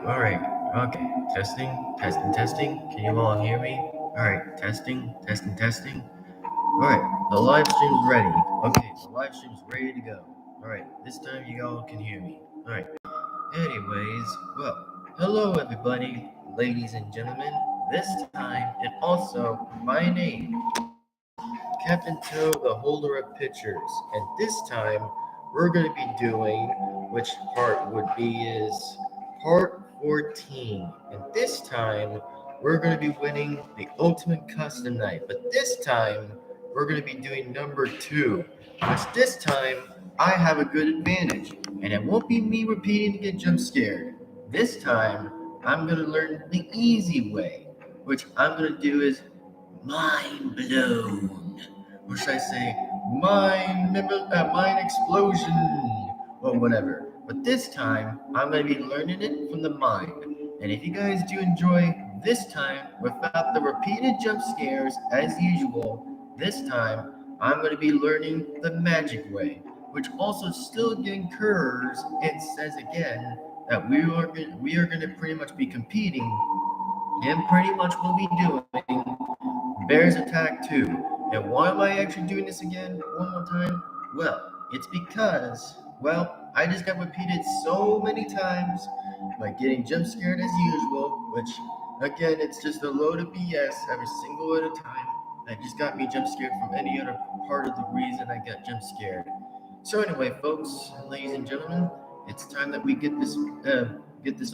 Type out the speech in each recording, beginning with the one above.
Alright, okay. Testing. Can you all hear me? Alright, testing. Alright, the live stream's ready. Okay, the live stream's ready to go. Alright, this time you all can hear me. Alright, anyways, well, hello everybody, ladies and gentlemen. This time, and also my name, Captain Toe, the holder of pictures. And this time, we're going to be doing, which part would be is part 14. And this time, we're going to be winning the ultimate custom night. But this time, we're going to be doing number 2, which this time, I have a good advantage. And it won't be me repeating to get jump scared. This time, I'm going to learn the easy way, which I'm going to do is mind blown. Or should I say mind explosion or whatever. But this time I'm going to be learning it from the mind. And if you guys do enjoy this time without the repeated jump scares as usual, this time I'm going to be learning the magic way, which also still again occurs and says again that we are going to pretty much be competing and pretty much will be doing Bears Attack 2. And why am I actually doing this again one more time? Well, it's because, I just got repeated so many times by getting jump scared as usual, which, again, it's just a load of BS every single at a time. That just got me jump scared from any other part of the reason I got jump scared. So anyway, folks, ladies and gentlemen, it's time that we get this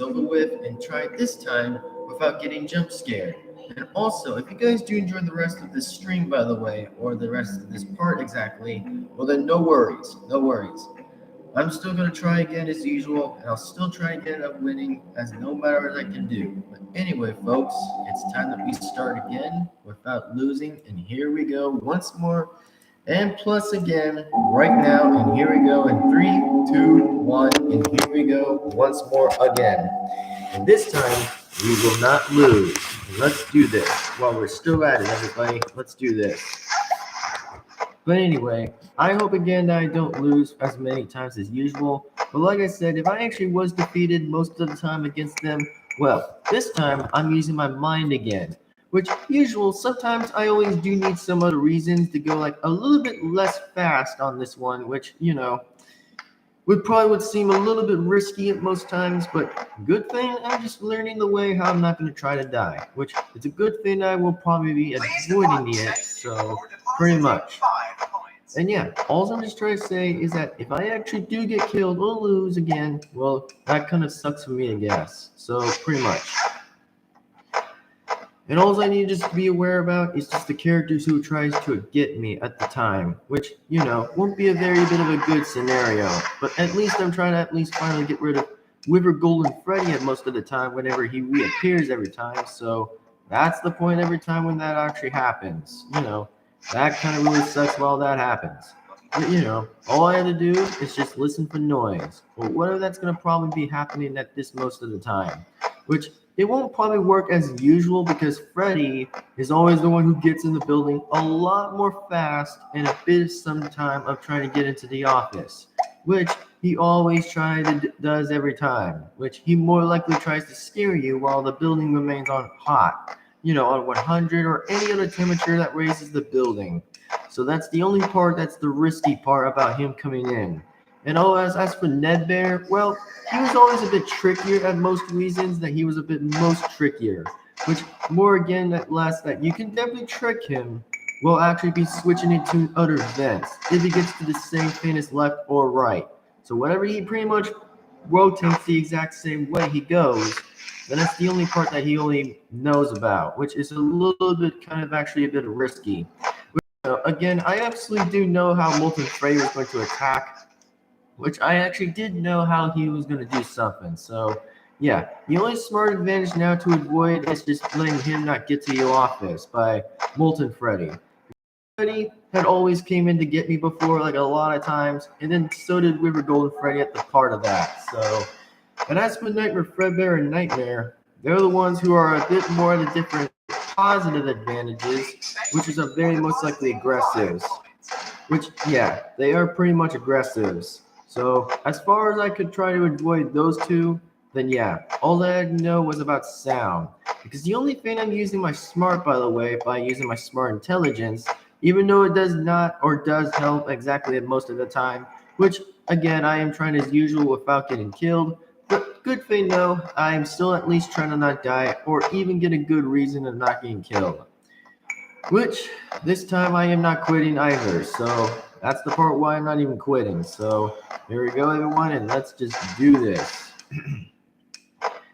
over with and try it this time without getting jump scared. And also, if you guys do enjoy the rest of this stream, by the way, or the rest of this part exactly, well then no worries. I'm still going to try again as usual, and I'll still try and get up winning as no matter what I can do. But anyway, folks, it's time that we start again without losing, and here we go once more. And plus again, right now, and here we go in 3, 2, 1, and here we go once more again. And this time, we will not lose. Let's do this. While we're still at it, everybody, let's do this. But anyway, I hope again that I don't lose as many times as usual. But like I said, if I actually was defeated most of the time against them, well, this time I'm using my mind again. Which usual, sometimes I always do need some other reasons to go like a little bit less fast on this one, which, would seem a little bit risky at most times, but good thing I'm just learning the way how I'm not going to try to die, which it's a good thing I will probably be avoiding it, so pretty much. And yeah, all I'm just trying to say is that if I actually do get killed or lose again, well, that kind of sucks for me, I guess, so pretty much. And all I need to just be aware about is just the characters who tries to get me at the time, which, won't be a very bit of a good scenario. But at least I'm trying to finally get rid of Wyver Golden Freddy at most of the time whenever he reappears every time. So that's the point every time when that actually happens. That kind of really sucks while that happens. But, all I have to do is just listen for noise. Or whatever that's going to probably be happening at this most of the time. Which it won't probably work as usual because Freddy is always the one who gets in the building a lot more fast and a bit of some time of trying to get into the office, which he always does every time, which he more likely tries to scare you while the building remains on hot, on 100 or any other temperature that raises the building. So that's the only part that's the risky part about him coming in. And as for Ned Bear, well, he was always a bit trickier at most reasons that he was a bit most trickier. Which, more again, at last, that you can definitely trick him will actually be switching into other vents if he gets to the same thing as left or right. So whatever he pretty much rotates the exact same way he goes, then that's the only part that he only knows about, which is a little bit kind of actually a bit risky. Again, I absolutely do know how Molten Freddy was going to attack, which I actually did know how he was going to do something. So, yeah, the only smart advantage now to avoid is just letting him not get to your office by Molten Freddy. Freddy had always came in to get me before, like a lot of times, and then so did Wyver Golden Freddy at the part of that. So, and as for Nightmare Fredbear and Nightmare, they're the ones who are a bit more the different positive advantages, which is a very most likely aggressives. Which, yeah, they are pretty much aggressives. So as far as I could try to avoid those two, then yeah, all I had to know was about sound. Because the only thing I'm using my smart, by the way, by using my smart intelligence, even though it does not or does help exactly at most of the time, which again I am trying as usual without getting killed. But good thing though, I am still at least trying to not die or even get a good reason of not getting killed. Which this time I am not quitting either. So that's the part why I'm not even quitting. So here we go, everyone, and let's just do this.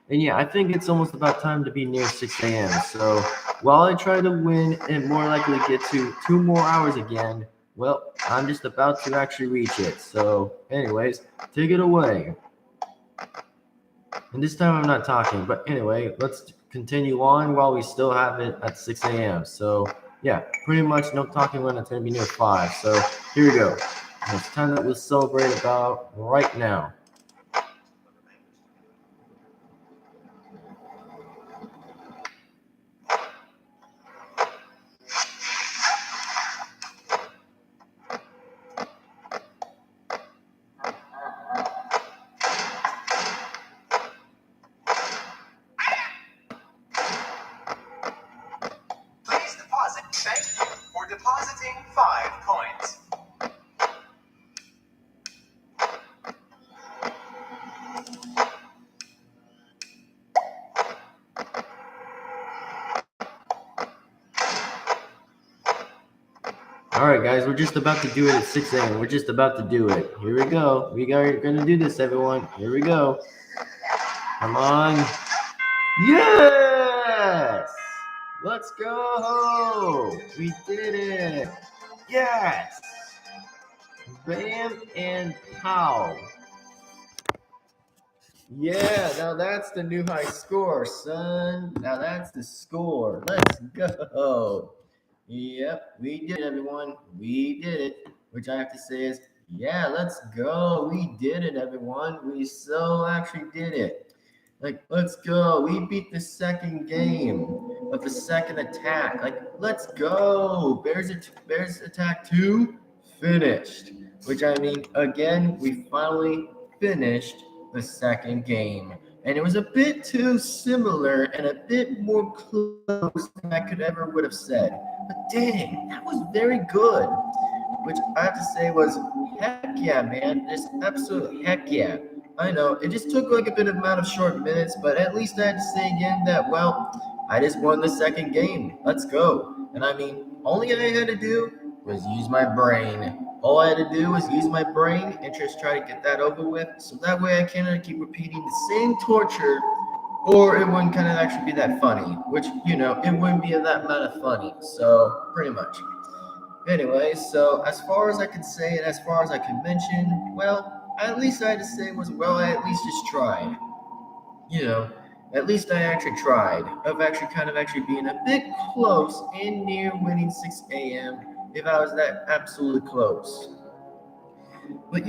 And yeah, I think it's almost about time to be near 6 a.m. So while I try to win and more likely get to 2 more hours again, well, I'm just about to actually reach it. So, anyways, take it away. And this time I'm not talking, but anyway, let's continue on while we still have it at 6 a.m. So, yeah, pretty much no talking when it's going to be near 5. So, here we go. And it's time that we'll celebrate about right now. Please deposit. Thank you for depositing 5 coins. All right, guys, we're just about to do it at 6 a.m. We're just about to do it. Here we go. We are going to do this, everyone. Here we go. Come on. Yes! Let's go! We did it! Yes! Bam and pow. Yeah, now that's the new high score, son. Now that's the score. Let's go. Yep, we did it, everyone. We did it. Which I have to say is, yeah, let's go. We did it, everyone. We so actually did it. Like, let's go. We beat the second game of the second attack. Like, let's go. Bears attack 2 finished. Which I mean, again, we finally finished the second game. And it was a bit too similar and a bit more close than I could ever would have said. But dang, that was very good. Which I have to say was heck yeah, man. Just absolute heck yeah. I know it just took like a bit of amount of short minutes, but at least I had to say again that well, I just won the second game. Let's go. And I mean, only I had to do was use my brain. All I had to do was use my brain and just try to get that over with, so that way I cannot keep repeating the same torture, or it wouldn't kind of actually be that funny. Which it wouldn't be that amount of funny. So pretty much. Anyway, so as far as I can say and as far as I can mention, well, at least I had to say was, well, I at least just tried. You know, at least I actually tried. Of actually kind of actually being a bit close and near winning 6 a.m. if I was that absolutely close. But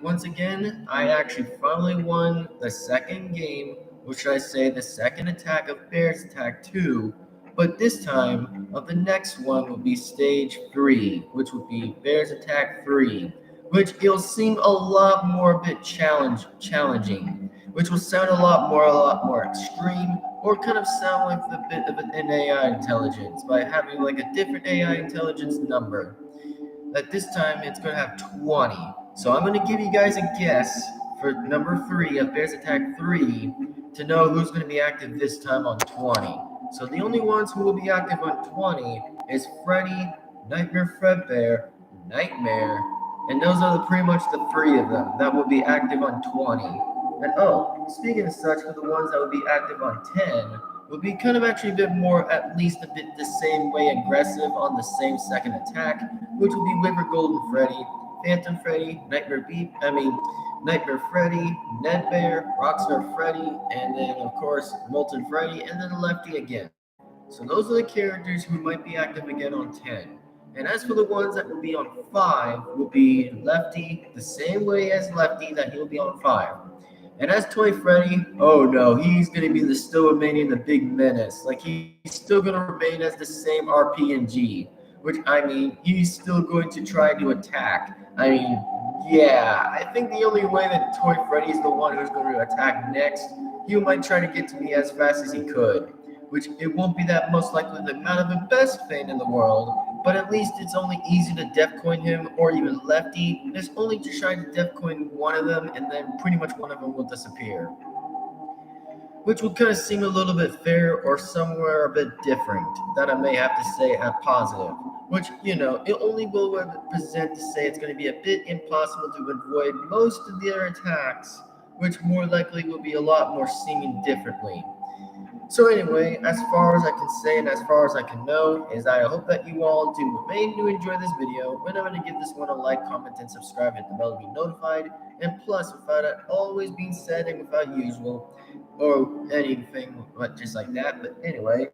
once again, I actually finally won the second game, or should I say the second attack of Bears Attack 2. But this time, the next one will be Stage 3, which would be Bears Attack 3, which it'll seem a lot more a bit challenging, which will sound a lot more extreme, or kind of sound like a bit of an AI intelligence by having like a different AI intelligence number. That this time it's going to have 20. So I'm going to give you guys a guess for number 3 of Bears Attack 3 to know who's going to be active this time on 20. So the only ones who will be active on 20 is Freddy, Nightmare Fredbear, Nightmare, and those are pretty much the 3 of them that will be active on 20. And oh, speaking of such, for the ones that will be active on 10, will be kind of actually a bit more, at least a bit the same way aggressive on the same second attack, which will be Whipper Golden Freddy, Phantom Freddy, Nightmare Freddy, Ned Bear, Rockstar Freddy, and then of course Molten Freddy, and then Lefty again. So those are the characters who might be active again on 10. And as for the ones that will be on 5, will be Lefty, the same way as Lefty that he'll be on 5. And as Toy Freddy, oh no, he's gonna be still remaining the big menace. Like he's still gonna remain as the same RPNG, which I mean, he's still going to try to attack. I mean, yeah, I think the only way that Toy Freddy is the one who's going to attack next, he might try to get to me as fast as he could, which it won't be that most likely the amount of the best fan in the world, but at least it's only easy to defcoin him or even lefty. There's only to try to defcoin one of them and then pretty much one of them will disappear, which would kind of seem a little bit fair or somewhere a bit different that I may have to say at positive, which, it only will represent to say it's going to be a bit impossible to avoid most of the other attacks, which more likely will be a lot more seeming differently. So anyway, as far as I can say and as far as I can know is I hope that you all do remain to enjoy this video. Remember to give this one a like, comment, and subscribe, hit the bell to be notified. And plus, without it always being said and without usual or anything just like that. But anyway,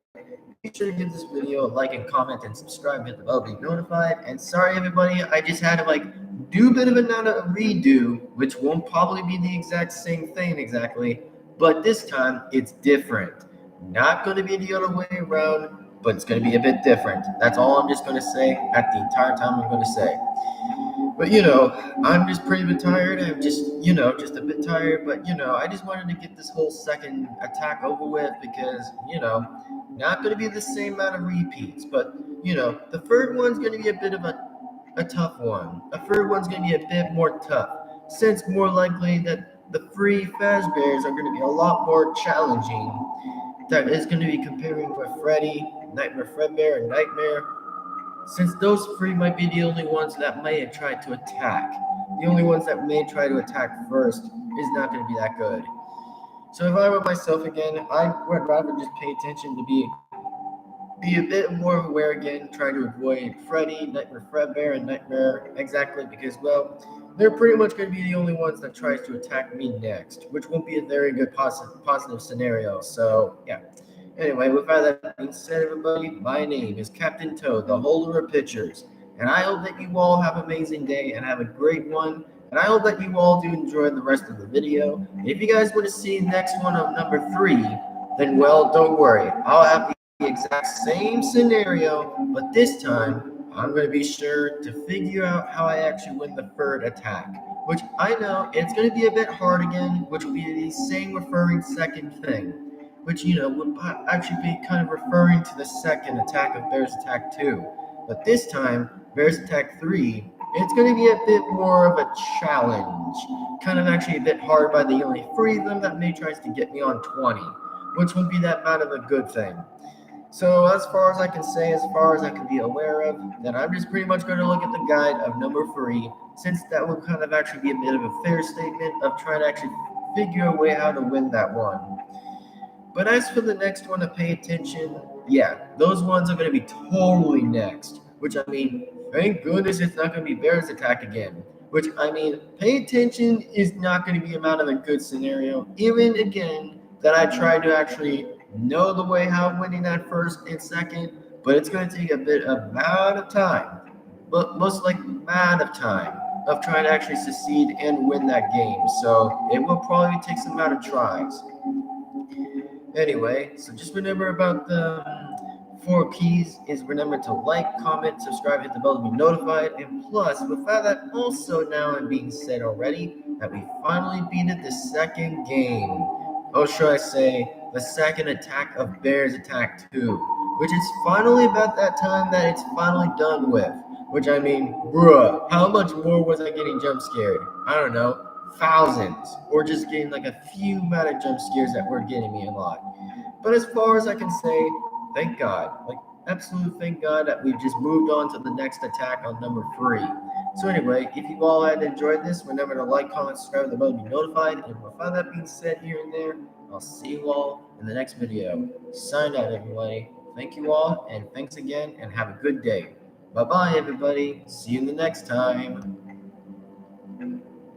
be sure to give this video a like and comment and subscribe, hit the bell to be notified. And sorry everybody, I just had to do a bit of a redo, which won't probably be the exact same thing exactly, but this time it's different. Not going to be the other way around, but it's going to be a bit different. That's all I'm just going to say at the entire time I'm going to say. But, I'm just pretty bit tired. I'm just a bit tired. But, I just wanted to get this whole second attack over with because, not going to be the same amount of repeats. But, the third one's going to be a bit of a tough one. The third one's going to be a bit more tough, since more likely that the three Fazbears are going to be a lot more challenging. That is going to be comparing with Freddy, Nightmare Fredbear, and Nightmare, since those three might be the only ones that may have tried to attack. The only ones that may try to attack first is not going to be that good. So if I were myself again, I would rather just pay attention to be a bit more aware again, try to avoid Freddy, Nightmare Fredbear, and Nightmare exactly because, well, they're pretty much going to be the only ones that tries to attack me next, which won't be a very good positive scenario. So, yeah. Anyway, with that being said, everybody, my name is Captain Toad, the holder of pictures, and I hope that you all have an amazing day and have a great one, and I hope that you all do enjoy the rest of the video. If you guys want to see the next one of number 3, then, well, don't worry. I'll have the exact same scenario, but this time, I'm going to be sure to figure out how I actually win the third attack, which I know it's going to be a bit hard again, which will be the same referring second thing, which, would actually be kind of referring to the second attack of Bears Attack 2. But this time, Bears Attack 3, it's going to be a bit more of a challenge, kind of actually a bit hard by the only 3 of them that may tries to get me on 20, which won't be that bad of a good thing. So as far as I can say, as far as I can be aware of, then I'm just pretty much going to look at the guide of number 3, since that will kind of actually be a bit of a fair statement of trying to actually figure a way how to win that one. But as for the next one to pay attention, yeah, those ones are going to be totally next, which I mean, thank goodness it's not going to be Bears Attack again. Which I mean, pay attention is not going to be out of a good scenario, even again that I try to actually know the way how winning that first and second, but it's going to take a bit amount of time, but most likely amount of time of trying to actually succeed and win that game. So it will probably take some amount of tries. Anyway, so just remember about the 4 keys is remember to like, comment, subscribe, hit the bell to be notified, and plus, with that also now being said already, that we finally beat the second game. Or should I say, the second attack of Bears Attack 2, which is finally about that time that it's finally done with. Which I mean, bruh, how much more was I getting jump scared? I don't know, thousands, or just getting a few amount of jump scares that were getting me a lot. But as far as I can say, thank God, absolute thank God that we've just moved on to the next attack on number 3. So anyway, if you all had enjoyed this, remember to like, comment, subscribe, and the bell to be notified. And with all that being said here and there, I'll see you all in the next video. Sign out, everybody. Thank you all, and thanks again, and have a good day. Bye-bye, everybody. See you in the next time.